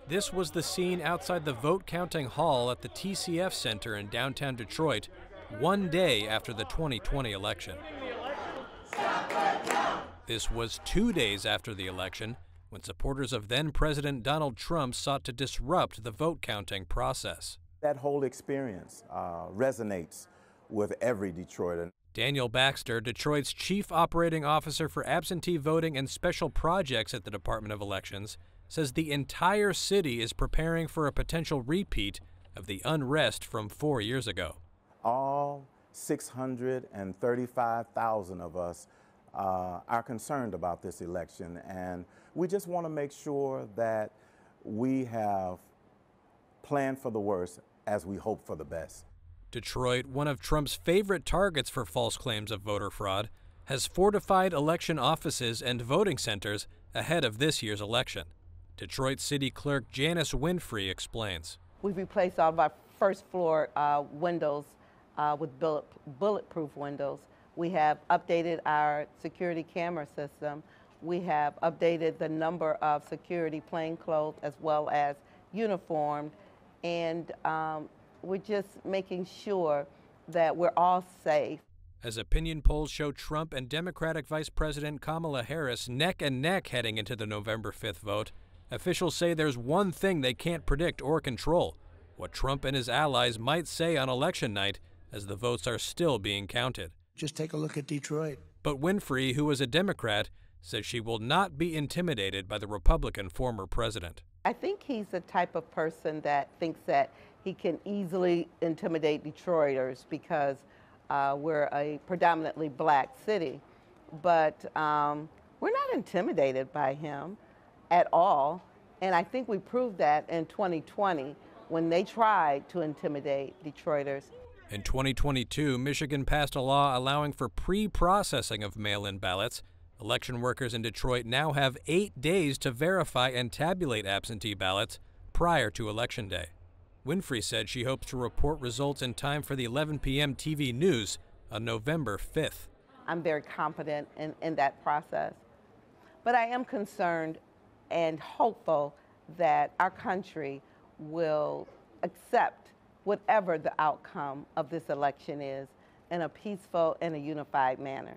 This was the scene outside the vote-counting hall at the TCF Center in downtown Detroit, one day after the 2020 election. This was 2 days after the election, when supporters of then-President Donald Trump sought to disrupt the vote-counting process. That whole experience resonates with every Detroiter. Daniel Baxter, Detroit's chief operating officer for absentee voting and special projects at the Department of Elections, says the entire city is preparing for a potential repeat of the unrest from 4 years ago. All 635,000 of us are concerned about this election, and we just want to make sure that we have planned for the worst as we hope for the best. Detroit, one of Trump's favorite targets for false claims of voter fraud, has fortified election offices and voting centers ahead of this year's election. Detroit City Clerk Janice Winfrey explains. We've replaced all of our first floor windows with bulletproof windows. We have updated our security camera system. We have updated the number of security plainclothes as well as uniformed. And we're just making sure that we're all safe. As opinion polls show Trump and Democratic Vice President Kamala Harris neck and neck heading into the November 5th vote, officials say there's one thing they can't predict or control: what Trump and his allies might say on election night as the votes are still being counted. Just take a look at Detroit. But Winfrey, who is a Democrat, says she will not be intimidated by the Republican former president. I think he's the type of person that thinks that he can easily intimidate Detroiters because we're a predominantly black city. But we're not intimidated by him at all. And I think we proved that in 2020 when they tried to intimidate Detroiters. In 2022, Michigan passed a law allowing for pre-processing of mail-in ballots. Election workers in Detroit now have 8 days to verify and tabulate absentee ballots prior to Election Day. Winfrey said she hopes to report results in time for the 11 p.m. TV news on November 5th. I'm very confident in that process. But I am concerned and hopeful that our country will accept whatever the outcome of this election is in a peaceful and a unified manner.